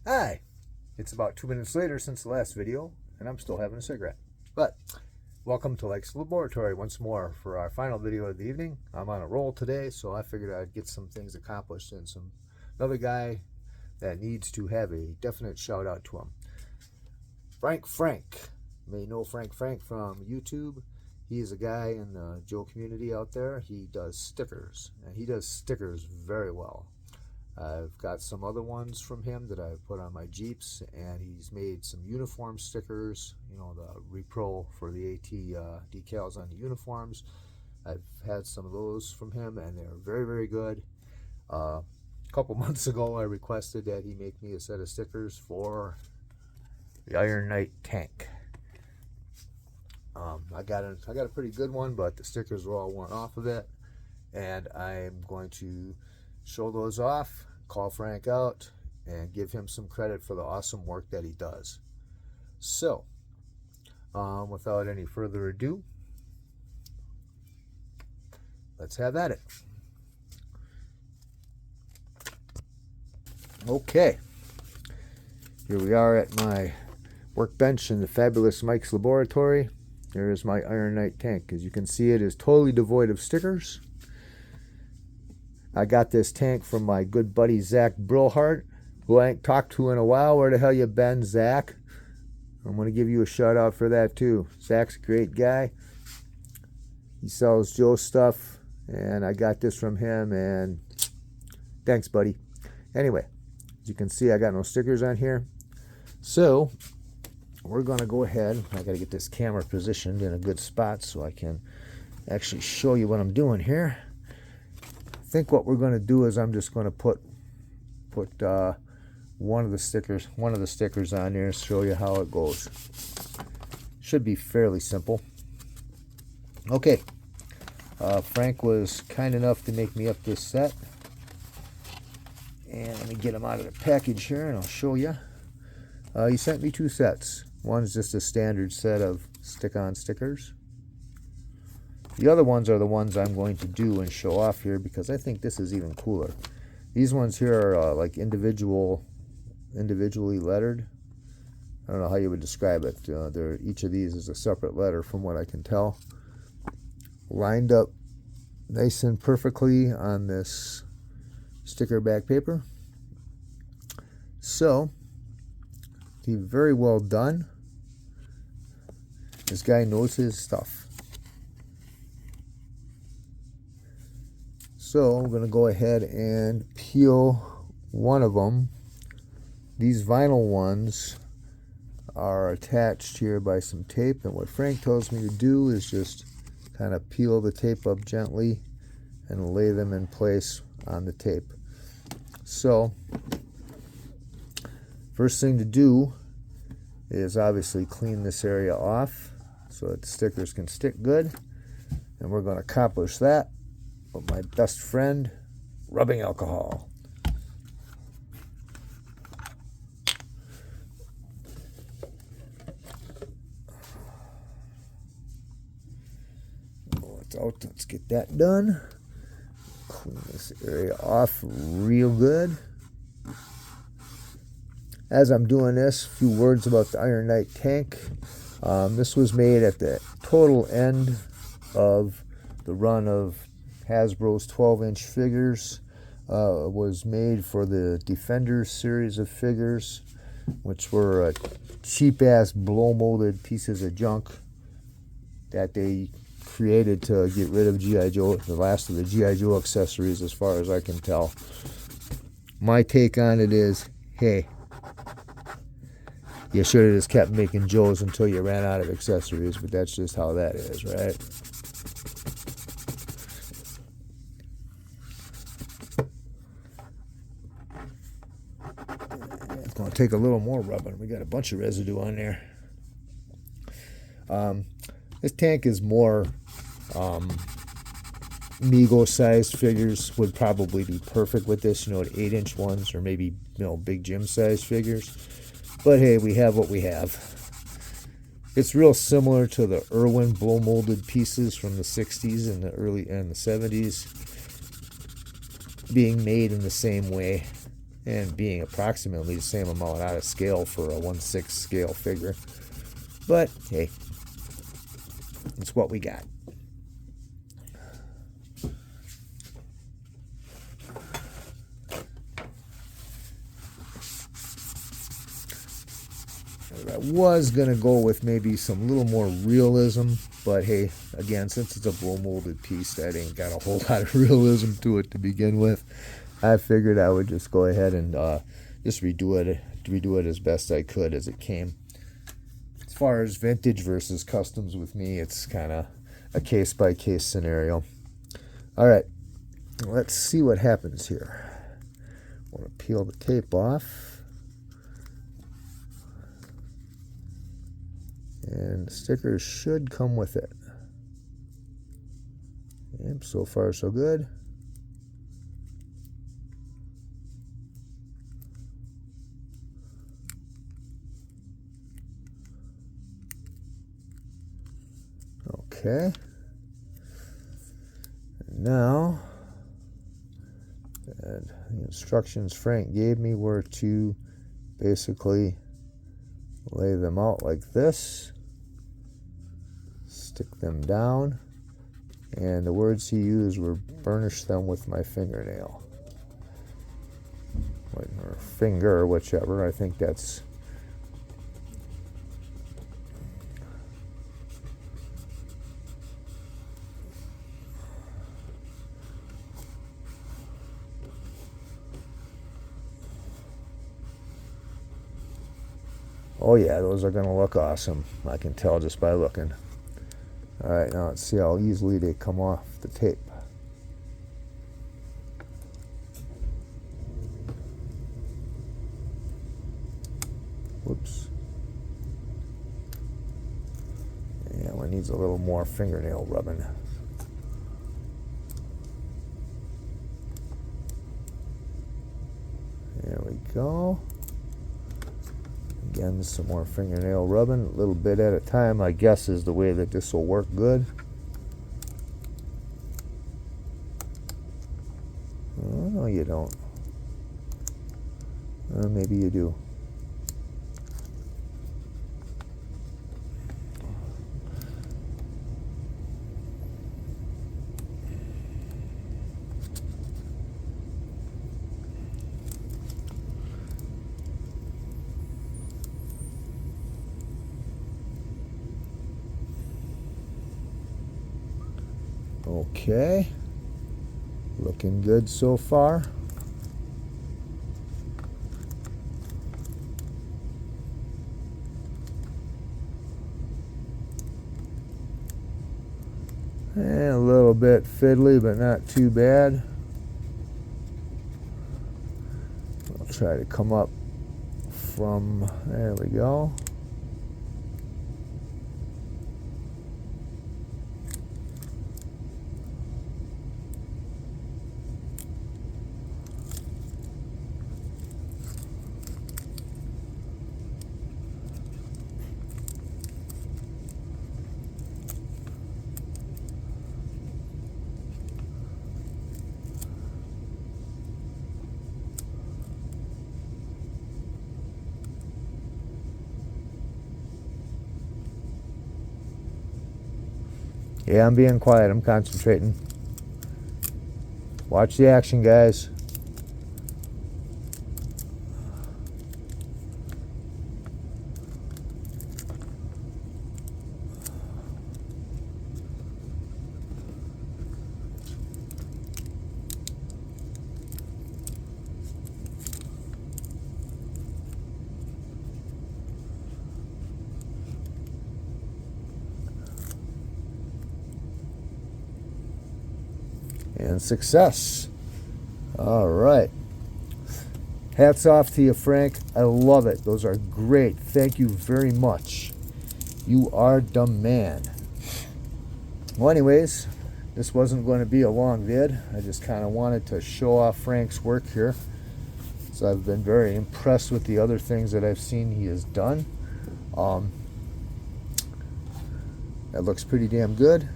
Hi, it's about 2 minutes later since the last video, and I'm still having a cigarette. But welcome to Like's Laboratory once more for our final video of the evening. I'm on a roll today, so I figured I'd get some things accomplished, and another guy that needs to have a definite shout out to him. Frank. You may know Frank from YouTube. He is a guy in the Joe community out there. He does stickers, and he does stickers very well. I've got some other ones from him that I've put on my Jeeps, and he's made some uniform stickers, you know, the Repro for the AT decals on the uniforms. I've had some of those from him, and they're very, very good. A couple months ago, I requested that he make me a set of stickers for the Iron Knight tank. I got a pretty good one, but the stickers were all worn off of it, and I'm going to show those off, call Frank out, and give him some credit for the awesome work that he does. So, without any further ado, let's have at it. Okay, here we are at my workbench in the fabulous Mike's Laboratory. There is my Iron Knight tank. As you can see, it is totally devoid of stickers. I got this tank from my good buddy Zach Brillhart, who I ain't talked to in a while. Where the hell you been, Zach? I'm going to give you a shout out for that too. Zach's a great guy. He sells Joe stuff, and I got this from him, and thanks, buddy. Anyway, as you can see, I got no stickers on here. So we're going to go ahead. I got to get this camera positioned in a good spot so I can actually show you what I'm doing here. I think what we're going to do is I'm just going to put one of the stickers on there and show you how it goes. Should be fairly simple. Okay, Frank was kind enough to make me up this set, and let me get them out of the package here and I'll show you. He sent me two sets. One's just a standard set of stick-on stickers. The other ones are the ones I'm going to do and show off here because I think this is even cooler. These ones here are like individually lettered. I don't know how you would describe it. Each of these is a separate letter from what I can tell. Lined up nice and perfectly on this sticker back paper. So, very well done. This guy knows his stuff. So I'm going to go ahead and peel one of them. These vinyl ones are attached here by some tape, and what Frank tells me to do is just kind of peel the tape up gently and lay them in place on the tape. So first thing to do is obviously clean this area off so that the stickers can stick good, and we're going to accomplish that with my best friend, rubbing alcohol. Let's get that done. Clean this area off real good. As I'm doing this, a few words about the Iron Knight tank. This was made at the total end of the run of Hasbro's 12-inch figures. Was made for the Defenders series of figures, which were cheap-ass blow-molded pieces of junk that they created to get rid of G.I. Joe, the last of the G.I. Joe accessories, as far as I can tell. My take on it is, hey, you should have just kept making Joes until you ran out of accessories, but that's just how that is, right? It's going to take a little more rubbing. We got a bunch of residue on there. This tank is more Mego-sized figures would probably be perfect with this, you know, 8-inch ones, or maybe, you know, big gym-sized figures. But hey, we have what we have. It's real similar to the Irwin blow-molded pieces from the 60s and the early and the 70s, being made in the same way. and being approximately the same amount out of scale for a 1/6 scale figure. But hey, it's what we got. I was going to go with maybe some little more realism, but hey, again, since it's a blow molded piece, that ain't got a whole lot of realism to it to begin with. I figured I would just go ahead and just redo it as best I could as it came. As far as vintage versus customs with me, it's kind of a case-by-case scenario. All right, let's see what happens here. I want to peel the tape off. And the stickers should come with it. Yep, so far so good. Okay. And now, the instructions Frank gave me were to basically lay them out like this, stick them down, and the words he used were burnish them with my fingernail. Or finger, or whichever. I think that's... Oh yeah, those are going to look awesome. I can tell just by looking. Alright, now let's see how easily they come off the tape. Whoops. Yeah, one needs a little more fingernail rubbing. There we go. Again, some more fingernail rubbing, a little bit at a time, I guess, is the way that this will work good. Oh, no, you don't. Maybe you do. Okay, looking good so far. And a little bit fiddly, but not too bad. I'll try to come up from, there we go. Yeah, I'm being quiet. I'm concentrating. Watch the action, guys. And success. All right. Hats off to you, Frank. I love it. Those are great. Thank you very much. You are the man. Well, anyways, this wasn't going to be a long vid. I just kind of wanted to show off Frank's work here. So I've been very impressed with the other things that I've seen he has done. That looks pretty damn good.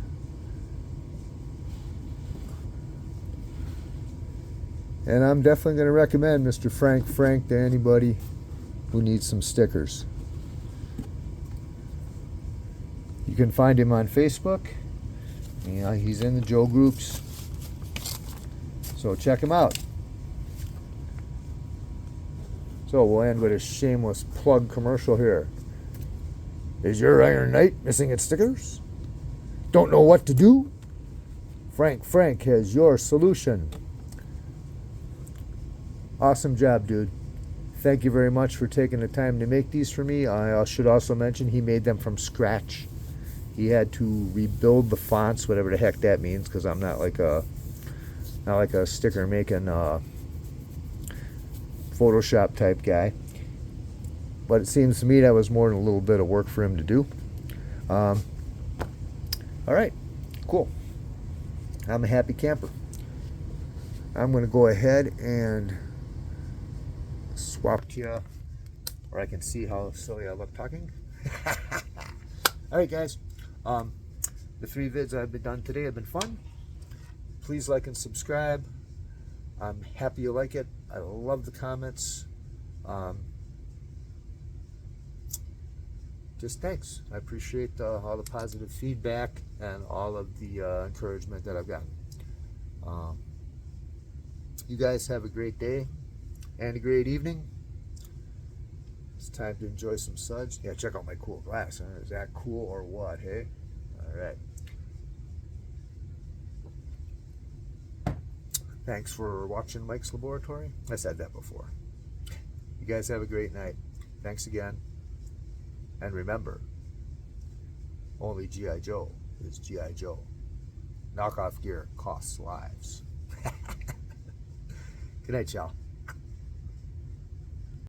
And I'm definitely going to recommend Mr. Frank to anybody who needs some stickers. You can find him on Facebook. You know, he's in the Joe groups. So check him out. So we'll end with a shameless plug commercial here. Is your Iron Knight missing its stickers? Don't know what to do? Frank has your solution. Awesome job, dude. Thank you very much for taking the time to make these for me. I should also mention he made them from scratch. He had to rebuild the fonts, whatever the heck that means, because I'm not like a sticker making Photoshop type guy. But it seems to me that was more than a little bit of work for him to do. All right, cool. I'm a happy camper. I'm going to go ahead and swap to you, or I can see how silly I look talking. All right, guys. The 3 vids I've been done today have been fun. Please like and subscribe. I'm happy you like it. I love the comments. Just thanks. I appreciate all the positive feedback and all of the encouragement that I've gotten. You guys have a great day and a great evening. It's time to enjoy some suds. Yeah, check out my cool glass. Huh? Is that cool or what, hey? All right. Thanks for watching Mike's Laboratory. I said that before. You guys have a great night. Thanks again. And remember, only G.I. Joe is G.I. Joe. Knockoff gear costs lives. Good night, y'all.